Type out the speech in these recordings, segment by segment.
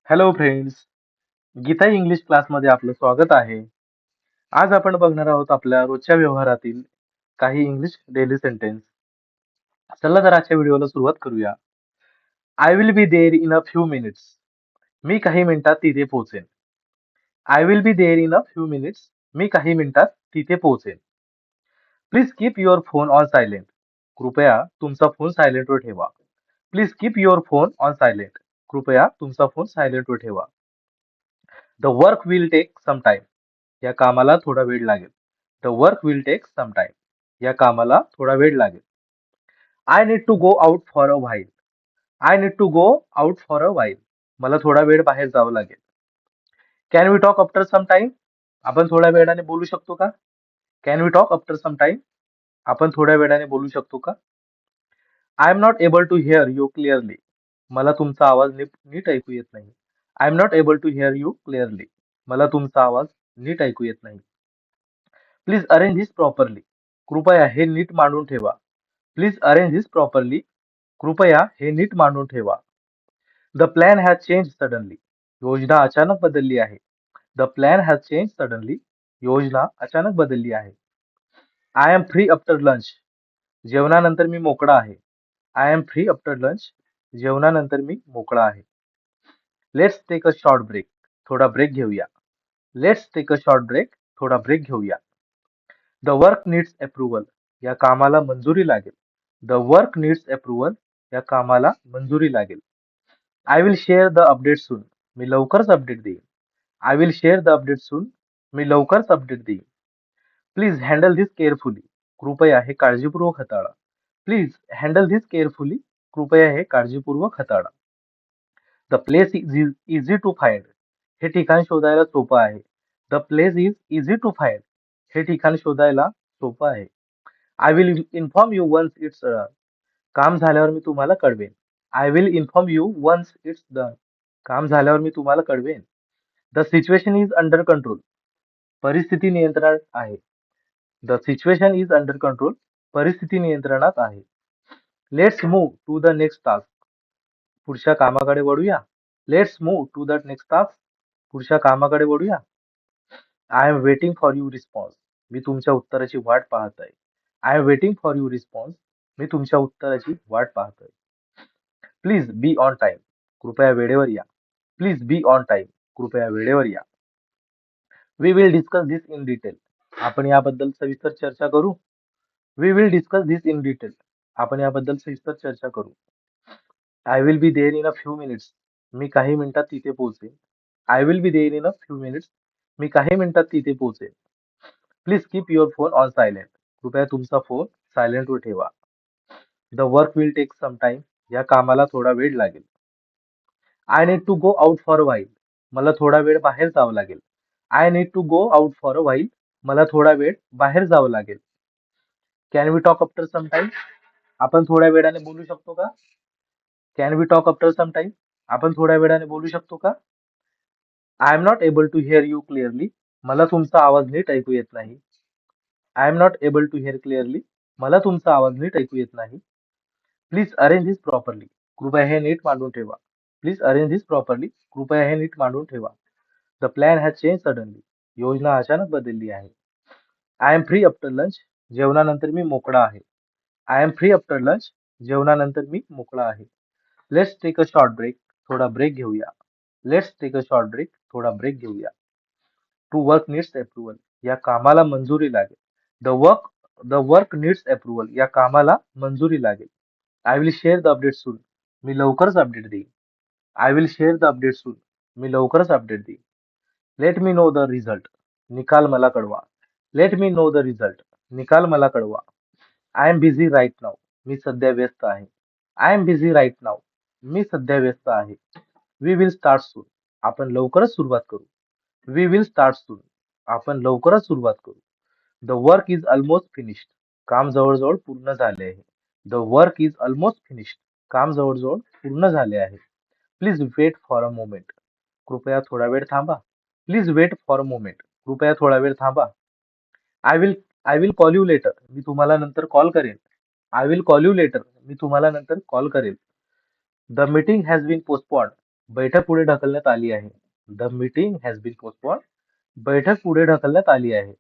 Hello friends, Gita English क्लासमध्ये आपलं स्वागत आहे. आज आपण बघणार आहोत आपल्या रोजच्या व्यवहारातील काही इंग्लिश डेली सेंटेन्स. चला तर आजच्या व्हिडिओला सुरुवात करूया. I will be there in a few minutes. मी काही मिनिटात तिथे पोहोचेन. I will be there in a few minutes. मी काही मिनिटात तिथे पोहोचेन. Please keep your phone on silent. कृपया तुमचा फोन सायलेंटवर ठेवा. Please keep your phone on silent. कृपया तुमचा फोन सायलेंटवर ठेवा. The work will take some time. या कामाला थोडा वेळ लागेल. The work will take some time. या कामाला थोडा वेळ लागेल. I need to go out for a while. I need to go out for a while. मला थोडा वेळ बाहेर जावं लागेल. Can we talk after some time. आपण थोड्या वेळाने बोलू शकतो का? Can we talk after some time. आपण थोड्या वेळाने बोलू शकतो का? I am not able to hear you clearly. मला तुमचा आवाज नीट ऐकू येत नाही. I am not able to hear you clearly. मला तुमचा आवाज नीट ऐकू येत नाही. Please arrange this properly. कृपया हे नीट मांडून ठेवा. Please arrange this properly. कृपया हे नीट मांडून ठेवा. The plan has change suddenly. योजना अचानक बदलली आहे. The plan has change suddenly. योजना अचानक बदलली आहे. I am free after lunch. जेवणानंतर मी मोकळा आहे. I am free after lunch. जेवणानंतर मी मोकळा आहे. Let's take a short break. थोडा ब्रेक घेऊया. Let's take a short break. थोडा ब्रेक घेऊया. The work needs approval. या कामाला मंजुरी लागेल. The work needs approval. या कामाला मंजुरी लागेल. I will share the update soon. मी लवकरच अपडेट देईन. I will share the update soon. मी लवकरच अपडेट देईन. Please handle this carefully. कृपया हे काळजीपूर्वक हाताळा. Please handle this carefully. कृपया हे काळजीपूर्वक हाताळा. The place is easy to find. हे ठिकाण शोधायला सोपं आहे. The place is easy to find. हे ठिकाण शोधायला सोपं आहे. I will inform you once it's done. काम झाल्यावर मी तुम्हाला कळवेन. I will inform you once it's done. काम झाल्यावर मी तुम्हाला कळवेन. The situation is under control. परिस्थिती नियंत्रणात आहे. The situation is under control. परिस्थिती नियंत्रणात आहे. Let's move to the next task. पुढच्या कामाकडे वळूया. Let's move to the next task. पुढच्या कामाकडे वळूया. I am waiting for you response. मी तुमच्या उत्तराची वाट पाहत आहे. I am waiting for you response. मी तुमच्या उत्तराची वाट पाहत आहे. Please be on time. कृपया वेळेवर या. Please be on time. कृपया वेळेवर या. We will discuss this in detail. आपण याबद्दल सविस्तर चर्चा करू. We will discuss this in detail. आपण याबद्दल सविस्तर चर्चा करू. I will be there in a few minutes. मी काही मिनिटात तिथे पोहोचेन. I will be there in a few minutes. मी काही मिनिटात तिथे पोहोचेन. Please keep your phone on silent. कृपया तुमचा फोन सायलेंटवर ठेवा. The work will take some time. या कामाला थोडा वेळ लागेल. I need to go out for a while. मला थोडा वेळ बाहेर जावं लागेल. I need to go out for a while. मला थोडा वेळ बाहेर जावं लागेल. Can we talk after some time. आपण थोड्या वेळाने बोलू शकतो का? Can we talk after some time. आपण थोड्या वेळाने बोलू शकतो का? I am not able to hear you clearly. मला तुमचा आवाज नीट ऐकू येत नाही. I am not able to hear clearly. मला तुमचा आवाज नीट ऐकू येत नाही. Please arrange this properly. कृपया हे नीट मांडून ठेवा. Please arrange this properly. कृपया हे नीट मांडून ठेवा. The plan has change suddenly. योजना अचानक बदलली आहे. I am free after lunch. जेवणानंतर मी मोकळा आहे. I am free after lunch. जेवणानंतर मी मोकळा आहे. Let's take a short break. थोडा ब्रेक घेऊया. Let's take a short break. थोडा ब्रेक घेऊया. To work needs approval. या कामाला मंजुरी लागेल. The work needs approval. या कामाला मंजुरी लागेल. I will share the update soon. मी लवकरच अपडेट देईन. I will share the update soon. मी लवकरच अपडेट देईन. Let me know the result. निकाल मला कळवा. Let me know the result. निकाल मला कळवा. I am busy right now. मी सध्या व्यस्त आहे. I am busy right now. मी सध्या व्यस्त आहे. We will start soon. आपण लवकरच सुरुवात करू. We will start soon. आपण लवकरच सुरुवात करू. The work is almost finished. काम जवळजवळ पूर्ण झाले आहे. The work is almost finished. काम जवळजवळ पूर्ण झाले आहे. Please wait for a moment. कृपया थोडा वेळ थांबा. Please wait for a moment. कृपया थोडा वेळ थांबा. I will I will call you later. मी तुम्हाला नंतर कॉल करेन. I will call you later. मी तुम्हाला नंतर कॉल करेन. The meeting has been postponed. बैठक पुढे ढकलण्यात आली आहे. The meeting has been postpone. बैठक पुढे ढकलण्यात आली आहे.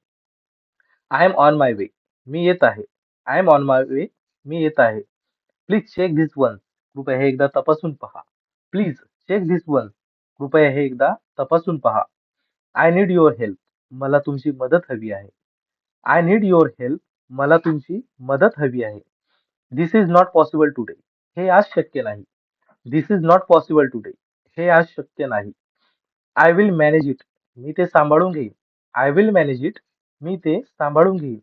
I am on my way. मी येत आहे. I am on my way. मी येत आहे. Please check this once. कृपया हे एकदा तपासून पहा. Please check this once. कृपया हे एकदा तपासून पहा. I need your help. मला तुमची मदत हवी आहे. I need your help. मला तुमची मदत हवी आहे. This is not possible today. हे आज शक्य नाही. This is not possible today. हे आज शक्य नाही. I will manage it. मी ते सांभाळून घेईन. I will manage it. मी ते सांभाळून घेईन.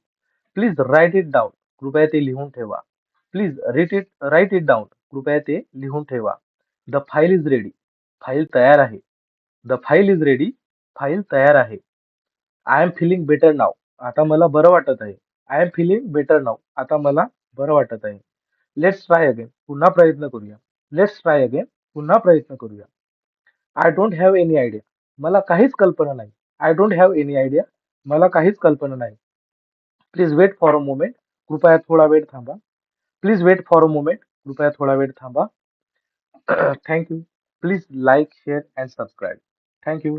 Please write it down. कृपया ते लिहून ठेवा. Please write it down. कृपया ते लिहून ठेवा. The file is ready. File तयार आहे. The file is ready. File तयार आहे. I am feeling better now. आता मला बरं वाटत आहे. I am feeling better now. आता मला बरं वाटत आहे. Let's try again. पुन्हा प्रयत्न करूया. Let's try again. पुन्हा प्रयत्न करूया. I don't have any idea. मला काहीच कल्पना नाही. I don't have any idea. मला काहीच कल्पना नाही. Please wait for a moment. कृपया थोडा वेळ थांबा. Please wait for a moment. कृपया थोडा वेळ थांबा. Thank you. Please like, share and subscribe. Thank you.